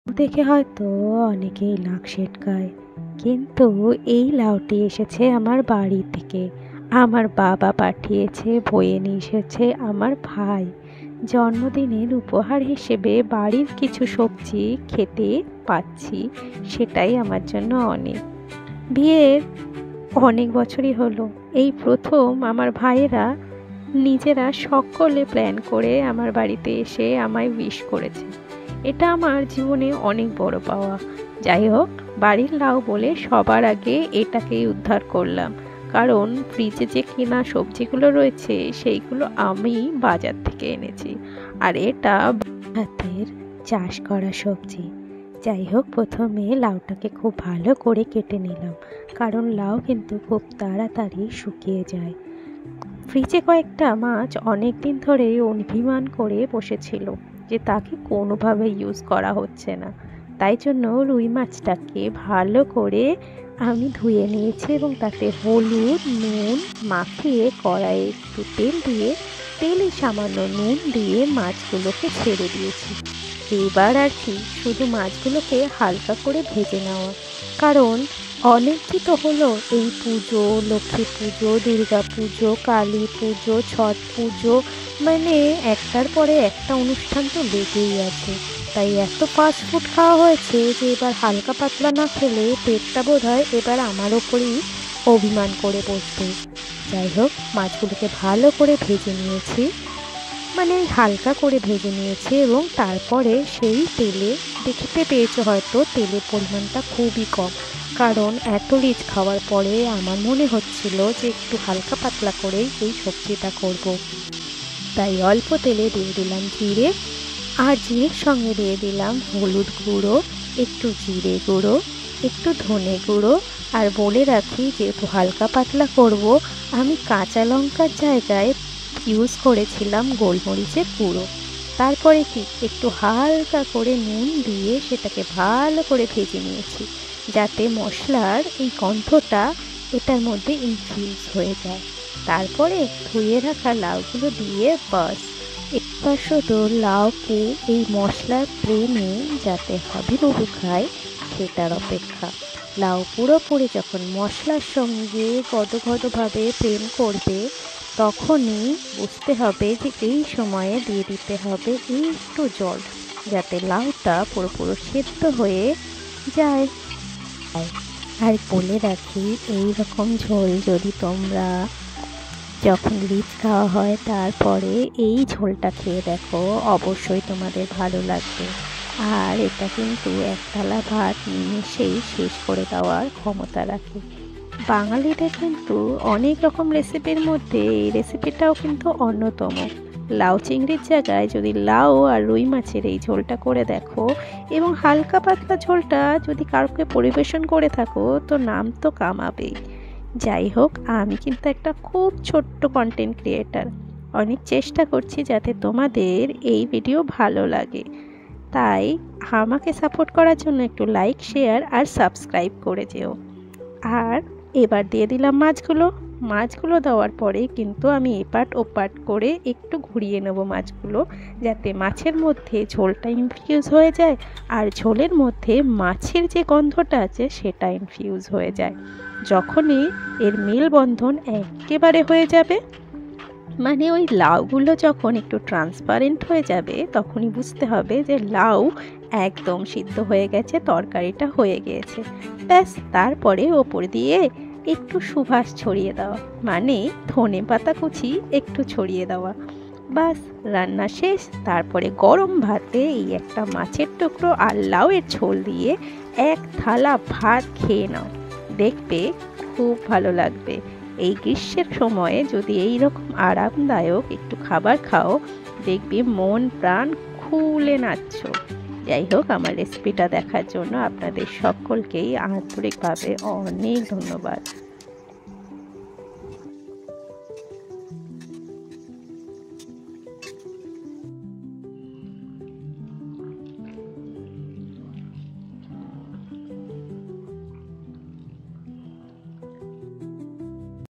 দেখে হয়তো অনেকেই নাক সেটকায়, কিন্তু এই লাউটি এসেছে আমার বাড়ি থেকে। আমার বাবা পাঠিয়েছে, বয়ে নিয়ে এসেছে আমার ভাই। জন্মদিনের উপহার হিসেবে বাড়ির কিছু সবজি খেতে পাচ্ছি, সেটাই আমার জন্য অনেক। বিয়ের অনেক বছরই হলো, এই প্রথম আমার ভাইয়েরা নিজেরা সকলে প্ল্যান করে আমার বাড়িতে এসে আমায় উইশ করেছে। এটা আমার জীবনে অনেক বড় পাওয়া। যাই হোক, বাড়ির লাউ বলে সবার আগে এটাকেই উদ্ধার করলাম, কারণ ফ্রিজে যে কেনা সবজিগুলো রয়েছে সেইগুলো আমি বাজার থেকে এনেছি, আর এটা হাতের চাষ করা সবজি। যাই হোক, প্রথমে লাউটাকে খুব ভালো করে কেটে নিলাম, কারণ লাউ কিন্তু খুব তাড়াতাড়ি শুকিয়ে যায়। ফ্রিজে কয়েকটা মাছ অনেক দিন ধরে অভিমান করে বসেছিল যে তাকে কোনোভাবে ইউজ করা হচ্ছে না। তাই জন্য রুই মাছটাকে ভালো করে আমি ধুয়ে নিয়েছি এবং তাতে হলুদ নুন মাখিয়ে কড়াইয়ে একটু তেল দিয়ে, তেলে সামান্য নুন দিয়ে মাছগুলোকে ছেড়ে দিয়েছি। এবার আর কি শুধু মাছগুলোকে হালকা করে ভেজে নেওয়া, কারণ অনেকই তো হলো এই পুজো, লক্ষ্মী পুজো, দুর্গা পুজো, কালী পুজো, ছট পুজো, মানে একটার পরে একটা অনুষ্ঠান তো লেগেই আছে। তাই এত ফাস্ট ফুড খাওয়া হয়েছে যে এবার হালকা পাতলা না খেলে পেটটা বোধহয় এবার আমার ওপরেই অভিমান করে বসবে। যাই হোক, মাছগুলোকে ভালো করে ভেজে নিয়েছি, মানে হালকা করে ভেজে নিয়েছি, এবং তারপরে সেই তেলে, দেখতে পেয়েছো হয়তো তেলের পরিমাণটা খুবই কম, কারণ এত রিচ খাওয়ার পরে আমার মনে হচ্ছিল যে একটু হালকা পাতলা করেই এই সবজিটা করব। তাই অল্প তেলে দিয়ে দিলাম জিরে, আর জিরের সঙ্গে দিয়ে দিলাম হলুদ গুঁড়ো, একটু জিরে গুঁড়ো, একটু ধনে গুঁড়ো, আর বলে রাখি যেহেতু হালকা পাতলা করব, আমি কাঁচা লঙ্কার জায়গায় ইউজ করেছিলাম গোলমরিচের গুঁড়ো। তারপরে কি একটু হালকা করে নুন দিয়ে সেটাকে ভালো করে ভেজে নিয়েছি, যাতে মশলার এই গন্ধটা এটার মধ্যে ইনফিউজ হয়ে যায়। তারপরে ধুয়ে রাখা লাউগুলো দিয়ে বাস, এবার শুধু লাউকে এই মশলার প্রেমে যাতে হাবিবুবু খায় সেটার অপেক্ষা। লাউ পুরোপুরি যখন মশলার সঙ্গে গদগদভাবে প্রেম করবে, তখনই বুঝতে হবে যে এই সময়ে দিয়ে দিতে হবে একটু জল, যাতে লাউটা পুরোপুরি সেদ্ধ হয়ে যায়। আর বলে রাখি, এই রকম ঝোল যদি তোমরা যখন রিচ খাওয়া হয় তারপরে এই ঝোলটা খেয়ে দেখো, অবশ্যই তোমাদের ভালো লাগবে। আর এটা কিন্তু এক থালা ভাত নিমেষেই শেষ করে দেওয়ার ক্ষমতা রাখে। বাঙালিদের কিন্তু অনেক রকম রেসিপির মধ্যে এই রেসিপিটাও কিন্তু অন্যতম। লাউ চিংড়ির জায়গায় যদি লাউ আর রুই মাছের এই ঝোলটা করে দেখো, এবং হালকা পাতলা ঝোলটা যদি কাউকে পরিবেশন করে থাকো, তো নাম তো কামাবেই। যাই হোক, আমি কিন্তু একটা খুব ছোট্ট কন্টেন্ট ক্রিয়েটার, অনেক চেষ্টা করছি যাতে তোমাদের এই ভিডিও ভালো লাগে। তাই আমাকে সাপোর্ট করার জন্য একটু লাইক, শেয়ার আর সাবস্ক্রাইব করে যেও। আর এবার দিয়ে দিলাম মাছগুলো দেওয়ার পরে কিন্তু আমি এপাট ওপাট করে একটু ঘুরিয়ে নেব মাছগুলো, যাতে মাছের মধ্যে ঝোলটা ইনফিউজ হয়ে যায়, আর ঝোলের মধ্যে মাছের যে গন্ধটা আছে সেটা ইনফিউজ হয়ে যায়। যখনই এর মেলবন্ধন একেবারে হয়ে যাবে, মানে ওই লাউগুলো যখন একটু ট্রান্সপারেন্ট হয়ে যাবে, তখনই বুঝতে হবে যে লাউ একদম সিদ্ধ হয়ে গেছে, তরকারিটা হয়ে গিয়েছে। ব্যাস, তারপরে ওপর দিয়ে একটু সুবাস ছড়িয়ে দেওয়া, মানে ধনে পাতা কুচি একটু ছড়িয়ে দেওয়া, বাস রান্না শেষ। তারপরে গরম ভাতে এই একটা মাছের টুকরো আর লাউয়ের ঝোল দিয়ে এক থালা ভাত খেয়ে নাও, দেখবে খুব ভালো লাগবে। এই গ্রীষ্মের সময়ে যদি এই রকম আরামদায়ক একটু খাবার খাও, দেখবি মন প্রাণ খুলে নাচছ। যাই হোক, আমার রেসিপিটা দেখার জন্য আপনাদের সকলকেই আন্তরিকভাবে অনেক ধন্যবাদ।